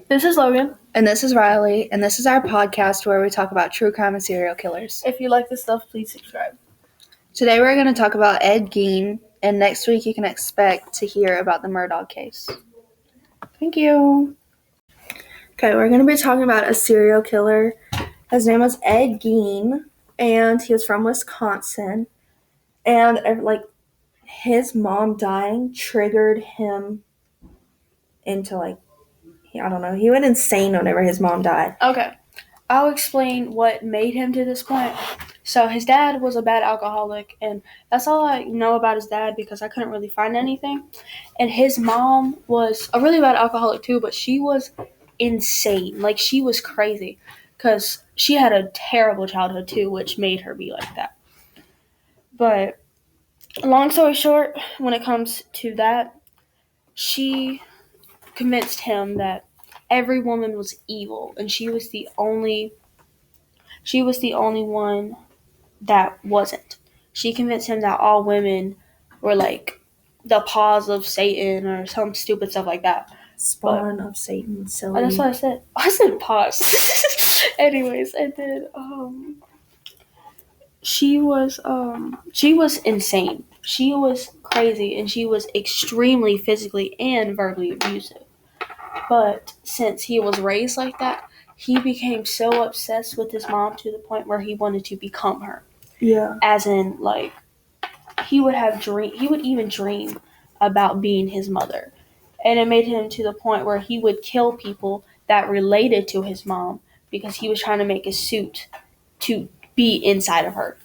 This is Logan. And this is Rylie, and this is our podcast where we talk about true crime and serial killers. If you like this stuff, please subscribe. Today we're going to talk about Ed Gein, and next week you can expect to hear about the Murdaugh case. Thank you. Okay, we're going to be talking about a serial killer. His name was Ed Gein, and he was from Wisconsin. And his mom dying triggered him into I don't know, he went insane whenever his mom died. Okay, I'll explain what made him to this point. So his dad was a bad alcoholic, and that's all I know about his dad because I couldn't really find anything. And his mom was a really bad alcoholic too, but she was insane. Like, she was crazy because she had a terrible childhood too, which made her be like that. But long story short, when it comes to that, she convinced him that every woman was evil and she was the only one that wasn't. She convinced him that all women were like the paws of Satan or some stupid stuff like that. Spawn of Satan, silly. That's what I said. I said paws. Anyways, and then she was insane. She was crazy, and she was extremely physically and verbally abusive. But since he was raised like that, he became so obsessed with his mom to the point where he wanted to become her. Yeah. As in, like, he would even dream about being his mother. And it made him to the point where he would kill people that related to his mom because he was trying to make a suit to be inside of her.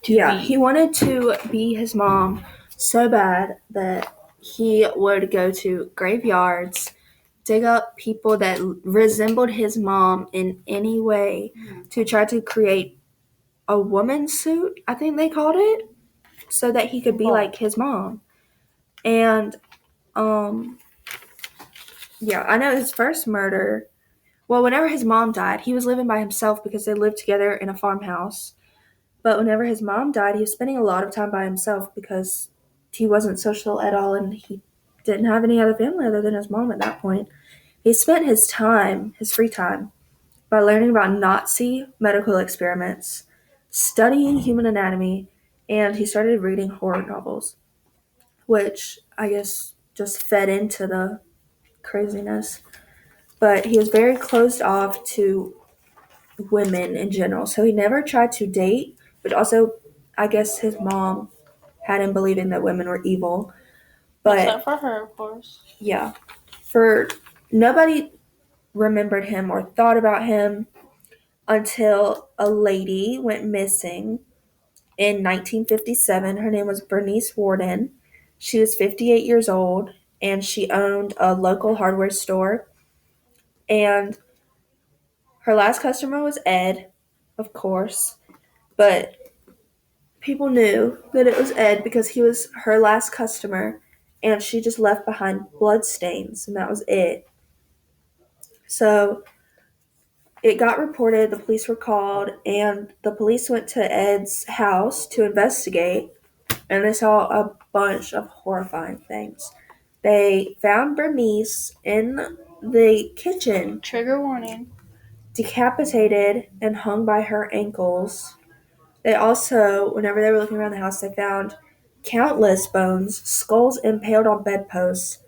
He wanted to be his mom so bad that he would go to graveyards, dig up people that resembled his mom in any way to try to create a woman's suit, I think they called it, so that he could be like his mom. And, I know his first murder, well, whenever his mom died, he was living by himself because they lived together in a farmhouse. But whenever his mom died, he was spending a lot of time by himself because he wasn't social at all and he didn't have any other family other than his mom at that point. He spent his free time, by learning about Nazi medical experiments, studying human anatomy, and he started reading horror novels, which I guess just fed into the craziness. But he was very closed off to women in general, so he never tried to date, but also I guess his mom had him believing that women were evil. But except for her, of course. Yeah. Nobody remembered him or thought about him until a lady went missing in 1957. Her name was Bernice Warden. She was 58 years old, and she owned a local hardware store. And her last customer was Ed, of course. But people knew that it was Ed because he was her last customer, and she just left behind bloodstains, and that was it. So it got reported, the police were called, and the police went to Ed's house to investigate, and they saw a bunch of horrifying things. They found Bernice in the kitchen, Trigger warning. decapitated and hung by her ankles. They also, whenever they were looking around the house, they found countless bones, skulls impaled on bedposts,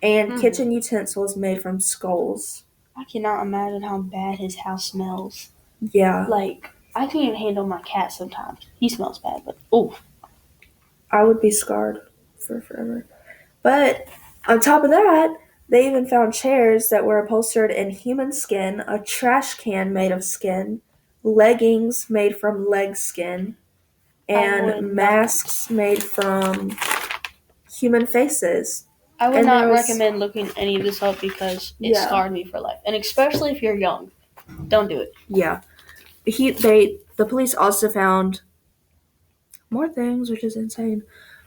and kitchen utensils made from skulls. I cannot imagine how bad his house smells. Yeah. Like, I can't even handle my cat sometimes. He smells bad, but oof. I would be scarred for forever. But on top of that, they even found chairs that were upholstered in human skin, a trash can made of skin, leggings made from leg skin, and masks made from human faces. I would not recommend looking any of this up because it scarred me for life. And especially if you're young. Don't do it. Yeah. The police also found more things, which is insane.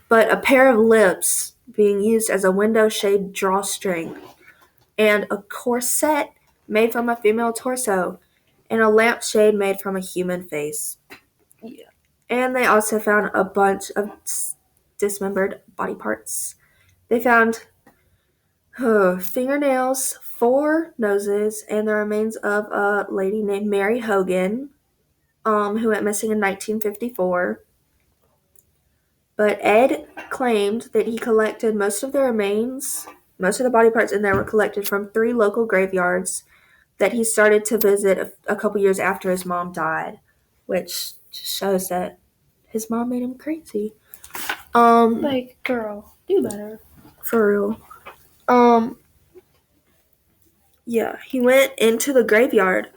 But a pair of lips being used as a window shade drawstring, and a corset made from a female torso, and a lampshade made from a human face. Yeah. And they also found a bunch of dismembered body parts. They found fingernails, 4 noses and the remains of a lady named Mary Hogan, who went missing in 1954. But Ed claimed that he collected most of the remains, most of the body parts in there were collected from 3 local graveyards that he started to visit a couple years after his mom died, which just shows that his mom made him crazy. Like, girl, do better. For real. Yeah, he went into the graveyard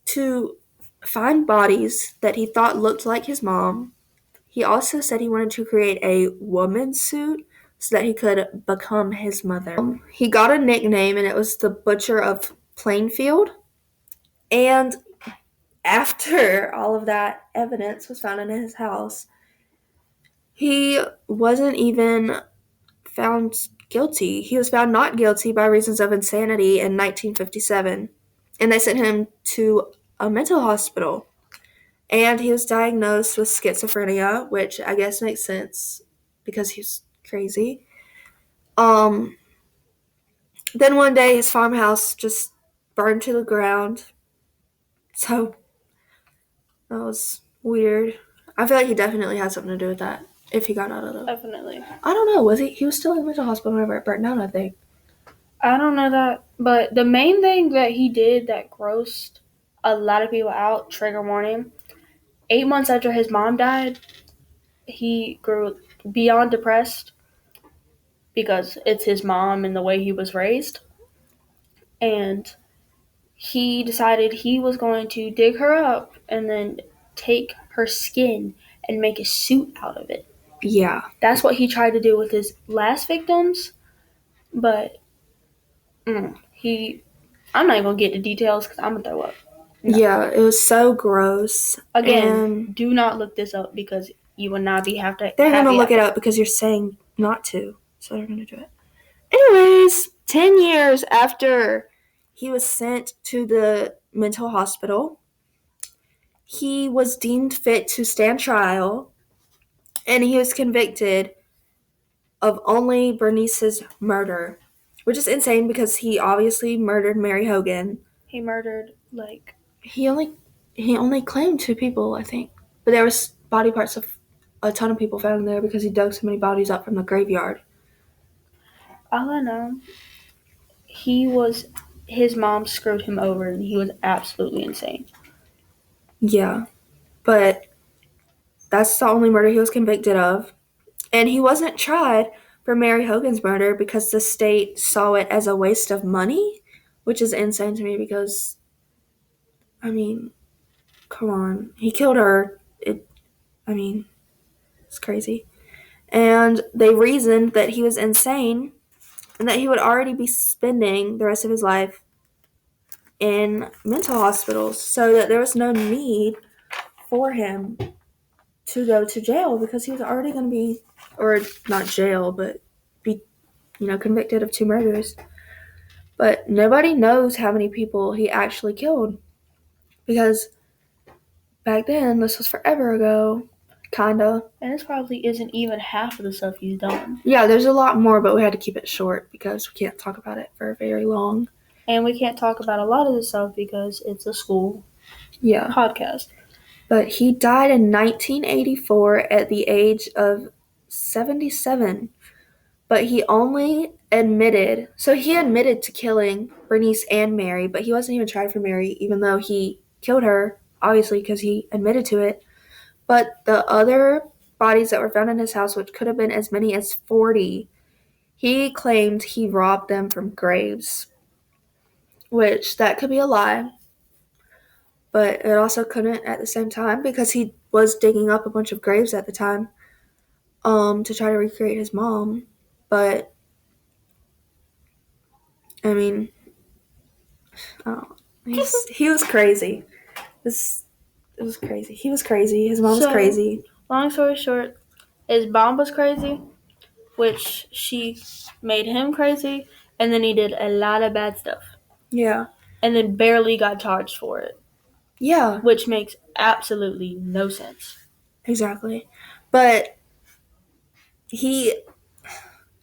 to find bodies that he thought looked like his mom. He also said he wanted to create a woman's suit so that he could become his mother. He got a nickname, and it was the Butcher of Plainfield. And after all of that evidence was found in his house, he wasn't even found guilty. He was found not guilty by reasons of insanity in 1957, and they sent him to a mental hospital. And he was diagnosed with schizophrenia, which I guess makes sense because he's crazy. Then one day his farmhouse just burned to the ground. So that was weird. I feel like he definitely had something to do with that if he got out of the... Definitely. I don't know. Was he? He was still in the mental hospital whenever it burned down, I think. I don't know that, but the main thing that he did that grossed a lot of people out, trigger warning, 8 months after his mom died, he grew beyond depressed because it's his mom and the way he was raised. And he decided he was going to dig her up and then take her skin and make a suit out of it. Yeah. That's what he tried to do with his last victims, but I'm not even going to get the details because I'm going to throw up. No. Yeah, it was so gross. Again, do not look this up because you will not be have to. They're going to look it up because you're saying not to, so they're going to do it. Anyways, 10 years after he was sent to the mental hospital, he was deemed fit to stand trial, and he was convicted of only Bernice's murder, which is insane because he obviously murdered Mary Hogan. He murdered, like... He only claimed 2 people, I think. But there was body parts of a ton of people found in there because he dug so many bodies up from the graveyard. All I know, his mom screwed him over and he was absolutely insane. Yeah, but that's the only murder he was convicted of. And he wasn't tried for Mary Hogan's murder because the state saw it as a waste of money, which is insane to me because, I mean, come on. He killed her. It's crazy. And they reasoned that he was insane and that he would already be spending the rest of his life in mental hospitals, so that there was no need for him to go to jail because he was already going to be, or not jail, but be, convicted of 2 murders. But nobody knows how many people he actually killed because back then, this was forever ago, kinda. And this probably isn't even half of the stuff he's done. Yeah, there's a lot more, but we had to keep it short because we can't talk about it for very long. And we can't talk about a lot of this stuff because it's a school podcast. But he died in 1984 at the age of 77. But he only admitted to killing Bernice and Mary, but he wasn't even tried for Mary, even though he killed her, obviously, because he admitted to it. But the other bodies that were found in his house, which could have been as many as 40, he claimed he robbed them from graves, which that could be a lie. But it also couldn't at the same time because he was digging up a bunch of graves at the time to try to recreate his mom. But, I mean, he was crazy. It was crazy. He was crazy. His mom was crazy. Long story short, his mom was crazy, which she made him crazy, and then he did a lot of bad stuff. Yeah. And then barely got charged for it. Yeah. Which makes absolutely no sense. Exactly. But he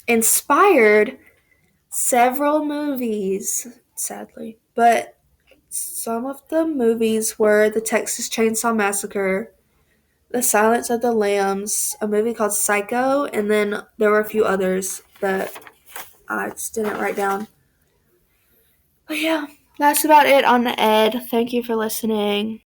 inspired several movies, sadly. But some of the movies were The Texas Chainsaw Massacre, The Silence of the Lambs, a movie called Psycho, and then there were a few others that I just didn't write down. But yeah, that's about it on the Ed. Thank you for listening.